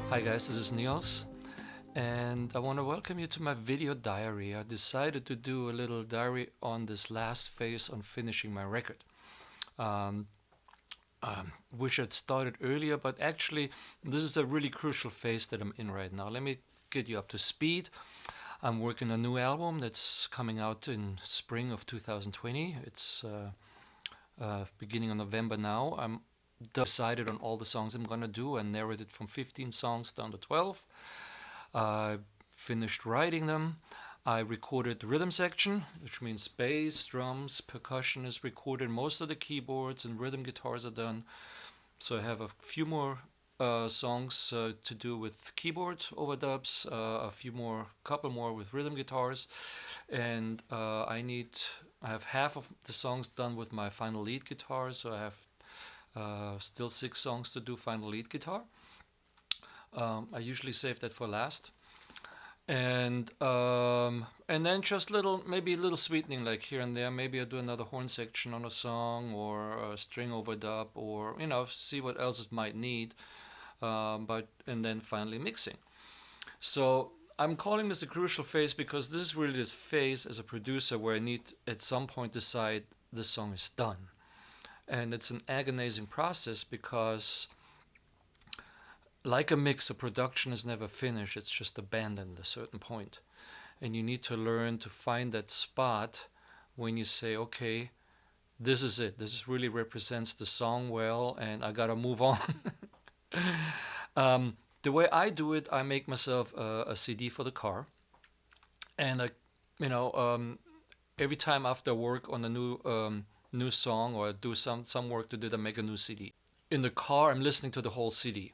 Hi guys, this is Nils, and I want to welcome you to my video diary. I decided to do a little diary on this last phase on finishing my record. Um, Wish I'd started earlier, but actually this is a really crucial phase that I'm in right now. Let me get you up to speed. I'm working on a new album that's coming out in spring of 2020. It's beginning of November now. I'm decided on all the songs I'm gonna do and narrowed it from 15 songs down to 12. I finished writing them. I recorded the rhythm section, which means bass, drums, percussion is recorded. Most of the keyboards and rhythm guitars are done. So I have a few more songs to do with keyboard overdubs, couple more with rhythm guitars, and I have half of the songs done with my final lead guitar. So I have still 6 songs to do final lead guitar. I usually save that for last, and then just maybe a little sweetening, like here and there. Maybe I do another horn section on a song or a string overdub, or see what else it might need. And then finally mixing. So I'm calling this a crucial phase because this is really this phase as a producer where I need at some point decide the song is done, and it's an agonizing process because, like a mix, a production is never finished. It's just abandoned at a certain point. And you need to learn to find that spot when you say, okay, this is it. This really represents the song well, and I gotta move on. The way I do it, I make myself a CD for the car. And every time after work on a new song, or do some work to do, I make a new CD. In the car, I'm listening to the whole CD.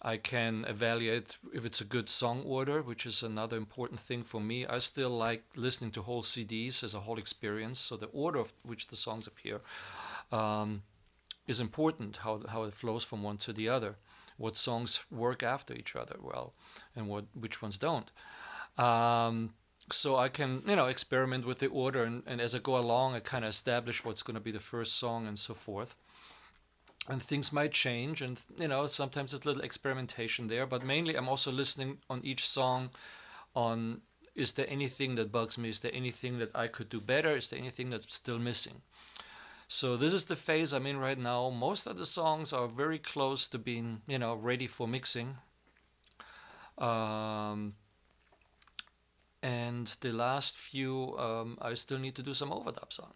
I can evaluate if it's a good song order, which is another important thing for me. I still like listening to whole CDs as a whole experience. So the order of which the songs appear is important, how it flows from one to the other, what songs work after each other well, and which ones don't. So I can experiment with the order, and as I go along, I kind of establish what's going to be the first song and so forth. And things might change, and sometimes there's a little experimentation there, but mainly I'm also listening on each song on, is there anything that bugs me? Is there anything that I could do better? Is there anything that's still missing? So this is the phase I'm in right now. Most of the songs are very close to being ready for mixing, and the last few I still need to do some overdubs on.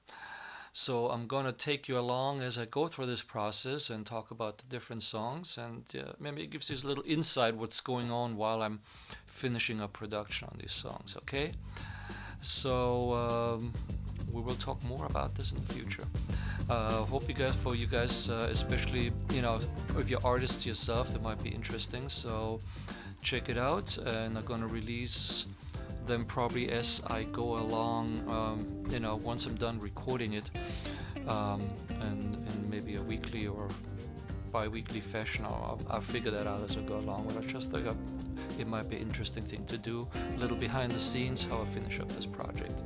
So I'm gonna take you along as I go through this process and talk about the different songs, and maybe it gives you a little insight what's going on while I'm finishing up production on these songs. Okay, so we will talk more about this in the future. Hope for you guys, especially if you're artists yourself, that might be interesting. So check it out, and I'm gonna release them probably as I go along, once I'm done recording it, and maybe a weekly or bi-weekly fashion. I'll figure that out as I go along, but I just think it might be an interesting thing to do, a little behind the scenes, how I finish up this project.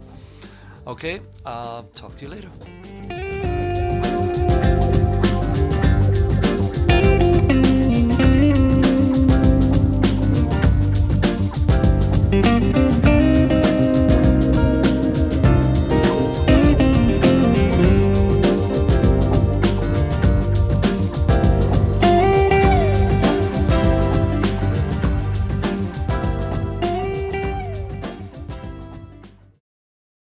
Okay, I'll talk to you later.